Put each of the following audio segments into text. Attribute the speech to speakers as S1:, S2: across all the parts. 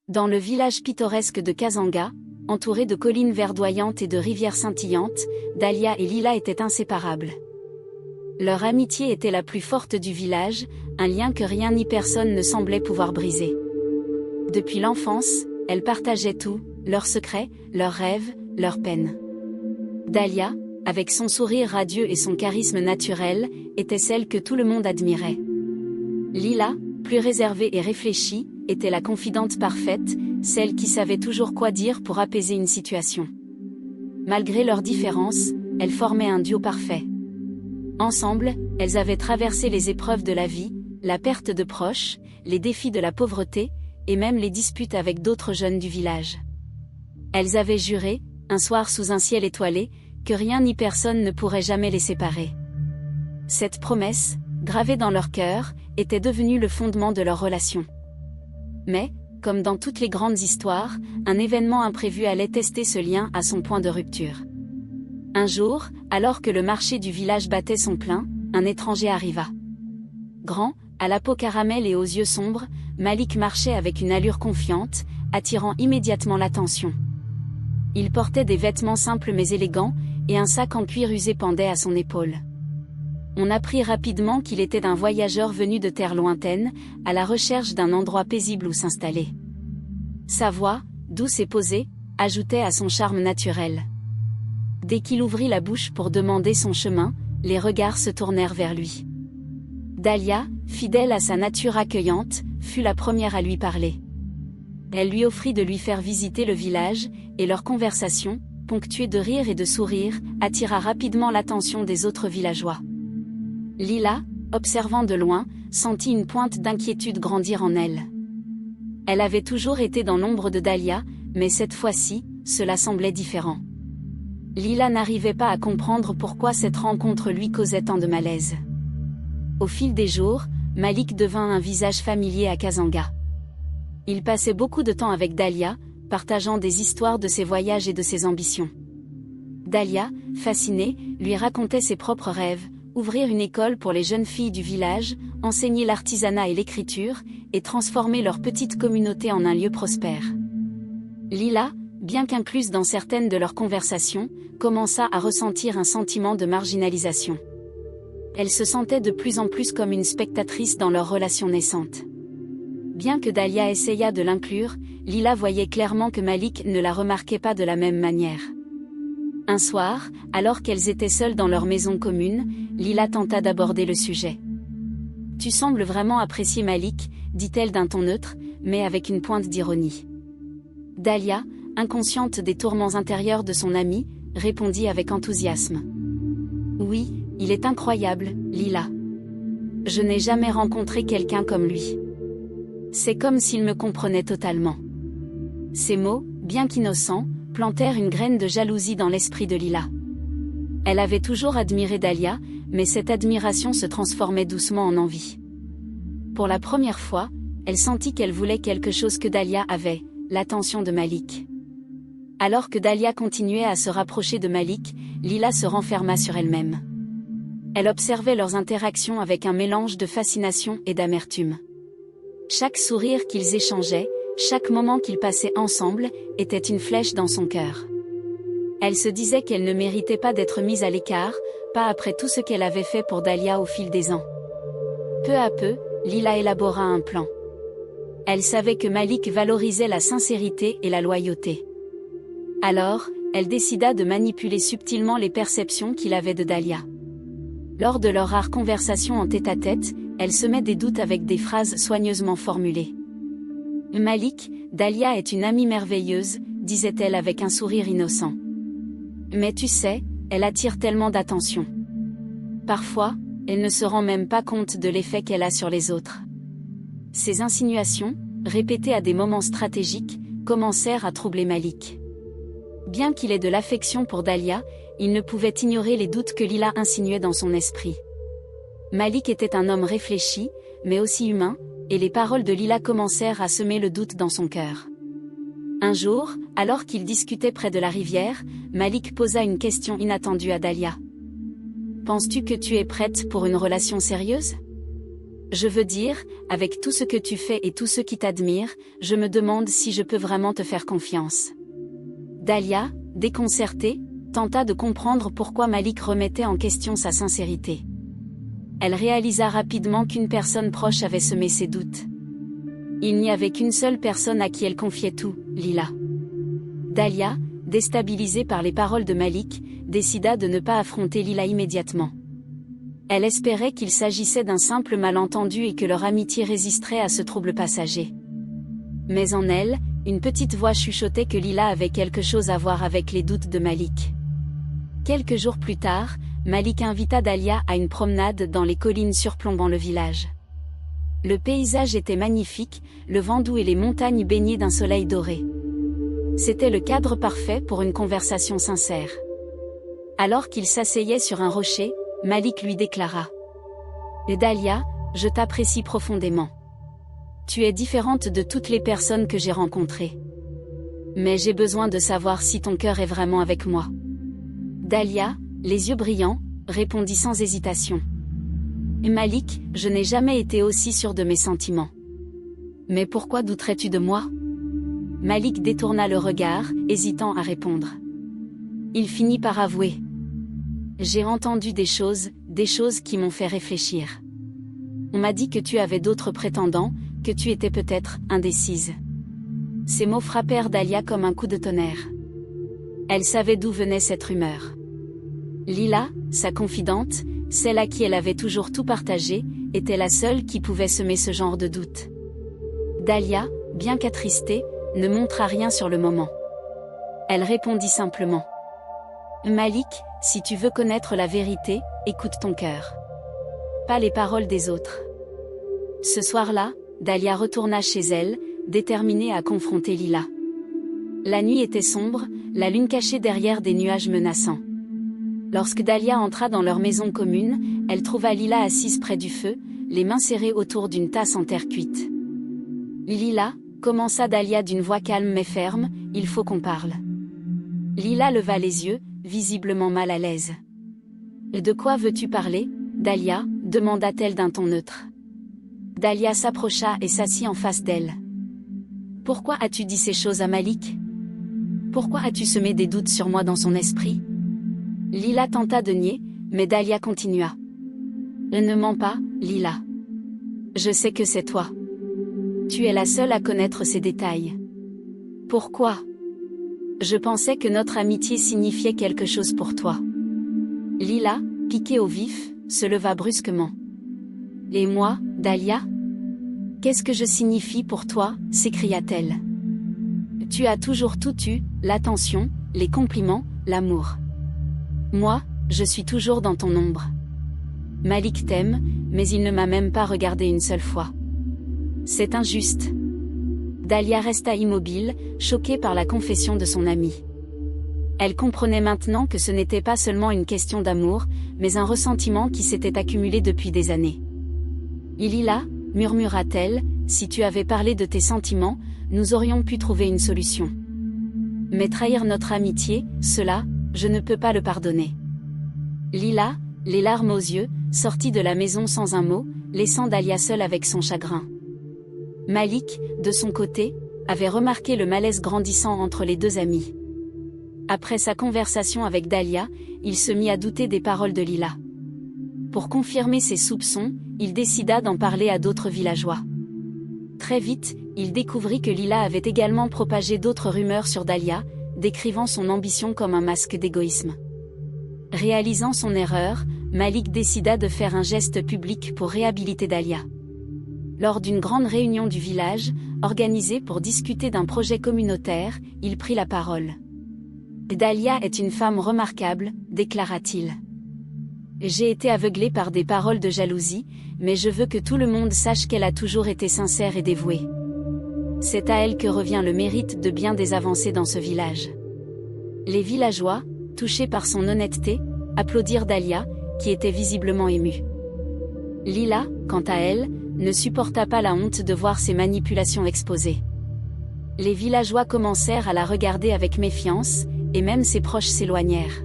S1: Dans le village pittoresque de Kasanga, entouré de collines verdoyantes et de rivières scintillantes, Dahlia et Lila étaient inséparables. Leur amitié était la plus forte du village, un lien que rien ni personne ne semblait pouvoir briser. Depuis l'enfance, elles partageaient tout, leurs secrets, leurs rêves, leurs peines. Dahlia, avec son sourire radieux et son charisme naturel, était celle que tout le monde admirait. Lila, plus réservée et réfléchie, était la confidente parfaite, celle qui savait toujours quoi dire pour apaiser une situation. Malgré leurs différences, elles formaient un duo parfait. Ensemble, elles avaient traversé les épreuves de la vie, la perte de proches, les défis de la pauvreté, et même les disputes avec d'autres jeunes du village. Elles avaient juré, un soir sous un ciel étoilé, que rien ni personne ne pourrait jamais les séparer. Cette promesse, gravée dans leur cœur, était devenue le fondement de leur relation. Mais, comme dans toutes les grandes histoires, un événement imprévu allait tester ce lien à son point de rupture. Un jour, alors que le marché du village battait son plein, un étranger arriva. Grand, à la peau caramel et aux yeux sombres, Malik marchait avec une allure confiante, attirant immédiatement l'attention. Il portait des vêtements simples mais élégants, et un sac en cuir usé pendait à son épaule. On apprit rapidement qu'il était un voyageur venu de terres lointaines, à la recherche d'un endroit paisible où s'installer. Sa voix, douce et posée, ajoutait à son charme naturel. Dès qu'il ouvrit la bouche pour demander son chemin, les regards se tournèrent vers lui. Dahlia, fidèle à sa nature accueillante, fut la première à lui parler. Elle lui offrit de lui faire visiter le village, et leur conversation, ponctuée de rires et de sourires, attira rapidement l'attention des autres villageois. Lila, observant de loin, sentit une pointe d'inquiétude grandir en elle. Elle avait toujours été dans l'ombre de Dahlia, mais cette fois-ci, cela semblait différent. Lila n'arrivait pas à comprendre pourquoi cette rencontre lui causait tant de malaise. Au fil des jours, Malik devint un visage familier à Kasanga. Il passait beaucoup de temps avec Dahlia, partageant des histoires de ses voyages et de ses ambitions. Dahlia, fascinée, lui racontait ses propres rêves, ouvrir une école pour les jeunes filles du village, enseigner l'artisanat et l'écriture, et transformer leur petite communauté en un lieu prospère. Lila, bien qu'incluse dans certaines de leurs conversations, commença à ressentir un sentiment de marginalisation. Elle se sentait de plus en plus comme une spectatrice dans leur relation naissante. Bien que Dahlia essaya de l'inclure, Lila voyait clairement que Malik ne la remarquait pas de la même manière. Un soir, alors qu'elles étaient seules dans leur maison commune, Lila tenta d'aborder le sujet. « Tu sembles vraiment apprécier Malik », dit-elle d'un ton neutre, mais avec une pointe d'ironie. Dahlia, inconsciente des tourments intérieurs de son amie, répondit avec enthousiasme. « Oui, il est incroyable, Lila. Je n'ai jamais rencontré quelqu'un comme lui. C'est comme s'il me comprenait totalement. » Ces mots, bien qu'innocents, plantèrent une graine de jalousie dans l'esprit de Lila. Elle avait toujours admiré Dahlia, mais cette admiration se transformait doucement en envie. Pour la première fois, elle sentit qu'elle voulait quelque chose que Dahlia avait, l'attention de Malik. Alors que Dahlia continuait à se rapprocher de Malik, Lila se renferma sur elle-même. Elle observait leurs interactions avec un mélange de fascination et d'amertume. Chaque sourire qu'ils échangeaient, chaque moment qu'ils passaient ensemble, était une flèche dans son cœur. Elle se disait qu'elle ne méritait pas d'être mise à l'écart, pas après tout ce qu'elle avait fait pour Dahlia au fil des ans. Peu à peu, Lila élabora un plan. Elle savait que Malik valorisait la sincérité et la loyauté. Alors, elle décida de manipuler subtilement les perceptions qu'il avait de Dahlia. Lors de leur rare conversation en tête-à-tête, elle semait des doutes avec des phrases soigneusement formulées. « Malik, Dahlia est une amie merveilleuse », disait-elle avec un sourire innocent. « Mais tu sais, elle attire tellement d'attention. Parfois, elle ne se rend même pas compte de l'effet qu'elle a sur les autres. » Ces insinuations, répétées à des moments stratégiques, commencèrent à troubler Malik. Bien qu'il ait de l'affection pour Dahlia, il ne pouvait ignorer les doutes que Lila insinuait dans son esprit. Malik était un homme réfléchi, mais aussi humain, et les paroles de Lila commencèrent à semer le doute dans son cœur. Un jour, alors qu'ils discutaient près de la rivière, Malik posa une question inattendue à Dahlia. « Penses-tu que tu es prête pour une relation sérieuse ? Je veux dire, avec tout ce que tu fais et tous ceux qui t'admirent, je me demande si je peux vraiment te faire confiance. Dahlia, déconcertée, tenta de comprendre pourquoi Malik remettait en question sa sincérité. Elle réalisa rapidement qu'une personne proche avait semé ses doutes. Il n'y avait qu'une seule personne à qui elle confiait tout, Lila. Dahlia, déstabilisée par les paroles de Malik, décida de ne pas affronter Lila immédiatement. Elle espérait qu'il s'agissait d'un simple malentendu et que leur amitié résisterait à ce trouble passager. Mais en elle, une petite voix chuchotait que Lila avait quelque chose à voir avec les doutes de Malik. Quelques jours plus tard, Malik invita Dahlia à une promenade dans les collines surplombant le village. Le paysage était magnifique, le vent doux et les montagnes baignées d'un soleil doré. C'était le cadre parfait pour une conversation sincère. Alors qu'il s'asseyait sur un rocher, Malik lui déclara. « Dahlia, je t'apprécie profondément. Tu es différente de toutes les personnes que j'ai rencontrées. Mais j'ai besoin de savoir si ton cœur est vraiment avec moi. » Dahlia, les yeux brillants, répondit sans hésitation. « Malik, je n'ai jamais été aussi sûre de mes sentiments. Mais pourquoi douterais-tu de moi ?» Malik détourna le regard, hésitant à répondre. Il finit par avouer. J'ai entendu des choses qui m'ont fait réfléchir. On m'a dit que tu avais d'autres prétendants, que tu étais peut-être indécise. Ces mots frappèrent Dahlia comme un coup de tonnerre. Elle savait d'où venait cette rumeur. Lila, sa confidente, celle à qui elle avait toujours tout partagé, était la seule qui pouvait semer ce genre de doute. Dahlia, bien qu'attristée, ne montra rien sur le moment. Elle répondit simplement. Malik, si tu veux connaître la vérité, écoute ton cœur. Pas les paroles des autres. Ce soir-là, Dahlia retourna chez elle, déterminée à confronter Lila. La nuit était sombre, la lune cachée derrière des nuages menaçants. Lorsque Dahlia entra dans leur maison commune, elle trouva Lila assise près du feu, les mains serrées autour d'une tasse en terre cuite. Lila, commença Dahlia d'une voix calme mais ferme, il faut qu'on parle. Lila leva les yeux, visiblement mal à l'aise. De quoi veux-tu parler, Dahlia, demanda-t-elle d'un ton neutre. Dahlia s'approcha et s'assit en face d'elle. Pourquoi as-tu dit ces choses à Malik? Pourquoi as-tu semé des doutes sur moi dans son esprit? Lila tenta de nier, mais Dahlia continua. Ne mens pas, Lila. Je sais que c'est toi. Tu es la seule à connaître ces détails. Pourquoi? Je pensais que notre amitié signifiait quelque chose pour toi. Lila, piquée au vif, se leva brusquement. Et moi, Dahlia? Qu'est-ce que je signifie pour toi? S'écria-t-elle. Tu as toujours tout eu, l'attention, les compliments, l'amour. Moi, je suis toujours dans ton ombre. Malik t'aime, mais il ne m'a même pas regardé une seule fois. C'est injuste. Dahlia resta immobile, choquée par la confession de son amie. Elle comprenait maintenant que ce n'était pas seulement une question d'amour, mais un ressentiment qui s'était accumulé depuis des années. Lila, murmura-t-elle, si tu avais parlé de tes sentiments, nous aurions pu trouver une solution. Mais trahir notre amitié, cela, je ne peux pas le pardonner. Lila, les larmes aux yeux, sortit de la maison sans un mot, laissant Dahlia seule avec son chagrin. Malik, de son côté, avait remarqué le malaise grandissant entre les deux amis. Après sa conversation avec Dahlia, il se mit à douter des paroles de Lila. Pour confirmer ses soupçons, il décida d'en parler à d'autres villageois. Très vite, il découvrit que Lila avait également propagé d'autres rumeurs sur Dahlia, décrivant son ambition comme un masque d'égoïsme. Réalisant son erreur, Malik décida de faire un geste public pour réhabiliter Dahlia. Lors d'une grande réunion du village, organisée pour discuter d'un projet communautaire, il prit la parole. « Dahlia est une femme remarquable, déclara-t-il. J'ai été aveuglé par des paroles de jalousie, mais je veux que tout le monde sache qu'elle a toujours été sincère et dévouée. C'est à elle que revient le mérite de bien des avancées dans ce village. » Les villageois, touchés par son honnêteté, applaudirent Dahlia, qui était visiblement émue. Lila, quant à elle, ne supporta pas la honte de voir ses manipulations exposées. Les villageois commencèrent à la regarder avec méfiance, et même ses proches s'éloignèrent.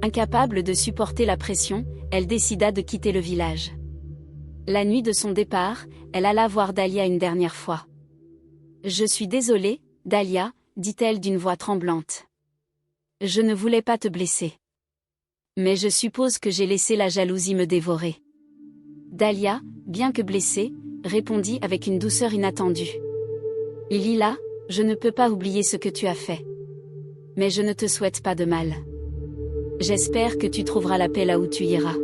S1: Incapable de supporter la pression, elle décida de quitter le village. La nuit de son départ, elle alla voir Dahlia une dernière fois. « Je suis désolée, Dahlia, dit-elle d'une voix tremblante. Je ne voulais pas te blesser. Mais je suppose que j'ai laissé la jalousie me dévorer. » Dahlia, bien que blessée, répondit avec une douceur inattendue. « Lila, je ne peux pas oublier ce que tu as fait. Mais je ne te souhaite pas de mal. J'espère que tu trouveras la paix là où tu iras. »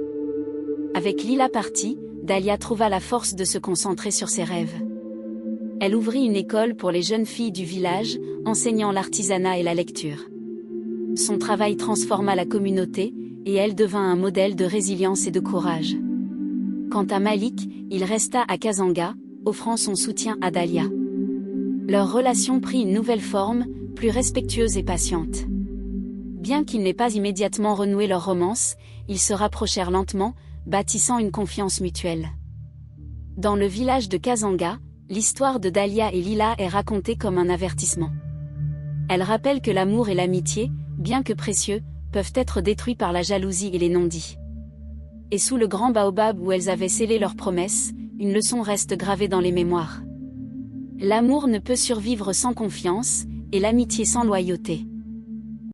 S1: Avec Lila partie, Dahlia trouva la force de se concentrer sur ses rêves. Elle ouvrit une école pour les jeunes filles du village, enseignant l'artisanat et la lecture. Son travail transforma la communauté, et elle devint un modèle de résilience et de courage. Quant à Malik, il resta à Kazanga, offrant son soutien à Dahlia. Leur relation prit une nouvelle forme, plus respectueuse et patiente. Bien qu'ils n'aient pas immédiatement renoué leur romance, ils se rapprochèrent lentement, bâtissant une confiance mutuelle. Dans le village de Kazanga, l'histoire de Dahlia et Lila est racontée comme un avertissement. Elle rappelle que l'amour et l'amitié, bien que précieux, peuvent être détruits par la jalousie et les non-dits. Et sous le grand baobab où elles avaient scellé leurs promesses, une leçon reste gravée dans les mémoires. L'amour ne peut survivre sans confiance, et l'amitié sans loyauté.